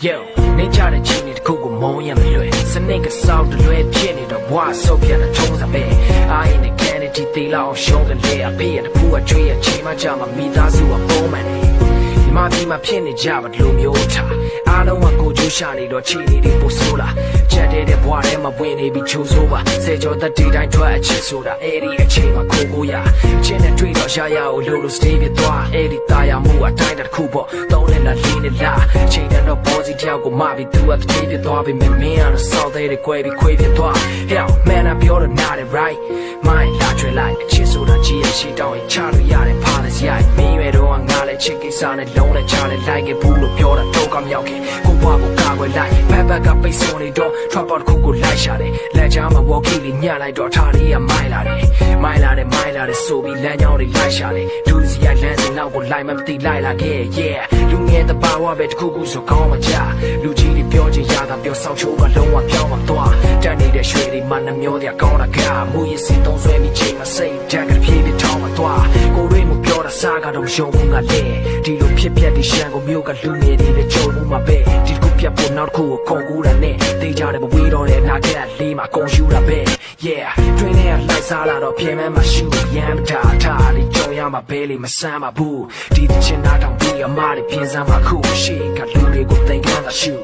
Yo နေကြတဲ့ချိန်တွေတခုကိုမုန်းရမလွယ်စနစ်ကစောက်တလွဲဖြစ်နေတော့ဘွားဆုပ်ပြန်တဲ့ထုံးစပဲအားရင်နဲ့ကန်တီတေးလောက်ရှုံးကလေးအဖေရတဖူးအချွေးရချိန်မှကြာမှမိသားစုကပုံမှန်နေဒီမှာဒီမှာဖြစ်နေကြပါလို့မျိုးထားအားလုံးကကိုကျူးရှာနေတော့ချီနေတယ်ပို့ဆိုးလာချက်တဲ့ဘွားထဲမှာဝင်နေပြီးချိုးဆိုးပါစေကျော်သက်တီတိုင်းထွက်အချစ်ဆိုတာအဲ့ဒီအချိန်မှာခိုးကိုရချင်းနဲ့တွေ့တော့ရရကိုလို့လို့ stay ပြသွားအဲ့ဒီတာယာမှုအတိုင်းတစ်ခုပေါ့သုံးလက်နဲ့လေးနဲ့လာချိန်တော့ပေါ်စီတယောက်ကိုမပြီးသူကတေးပြသွားပြီးမင်းကတော့စောက်သေးတယ်ကွဲပြီးခွေးပြသွား Hell man အပြောတော့နားတယ် right မိုင်းလာထွေလိုက်အချစ်ဆိုတာကြီးရဲ့ရှိတောင်းရင်ချလို့ရတယ်ဖားလက်ရိုက်မင်းရွယ်တော့ငါလည်းချစ်ကိစ္စနဲ့လုံးနဲ့ချလိုက်လိုက်ခဲ့ဘူးလို့ပြောတာတော့ကမြောက်ခင်ကိုဘွားကိုကာကွယ်လိုက်ဘက်ဘက်ကပိတ်ဆို့နေတော့ trap out ခုကိုလိုက်ရှာတယ်လက်ချားမှာ walkie လေးညလိုက်တော့ထားလေးကမိုင်းလာတယ်ဆိုပြီးလမ်းကြောင်းတွေလိုက်ရှာတယ်ဒူးစီရလမ်းစင်နောက်ကိုလိုက်မသိလိုက်လာခဲ့ yeah လူငယ်တပါဝါပဲတခုခုဆိုကောင်းမှကြလူကြီးတွေပြောချင်ရတာပြောဆောင်ချိုးကလုံးဝပြောင်းမသွားတက်နေတဲ့ရွှေတွေမှနှမျောတဲ့ကောင်းတာကမူရစီသုံးဆွဲပြီးချိန်မစိတ်တက်ကပြေးပြီးထောင်းမသွားကိုရိမပြောတာစားကတော့ယုံမှုကလည်းဒီလိုဖြစ်ပြတဲ့ရှမ်းကိုမျိုးကလူငယ်တွေနဲ့ကြုံမှုမှာပဲဒီခုပြတ်ဖို့နောက်တစ်ခုကိုခုံကူးတာနဲ့တေးကြတယ်မဝေးတော့တဲ့နာခဲ့လေးမှာကုန်ယူတာပဲ yeah တွင်းထဲကလိုက်စားလာတော့ပြင်မဲ့မှာရှူရမ်းထားလေးကြုံရမှာပဲလေမဆမ်းပါဘူးဒီချင်တာတောင်ပြီးအမားတွေပြင်စမ်းမှာခုရှိကလူတွေကိုသင်္ကန်းသာရှူ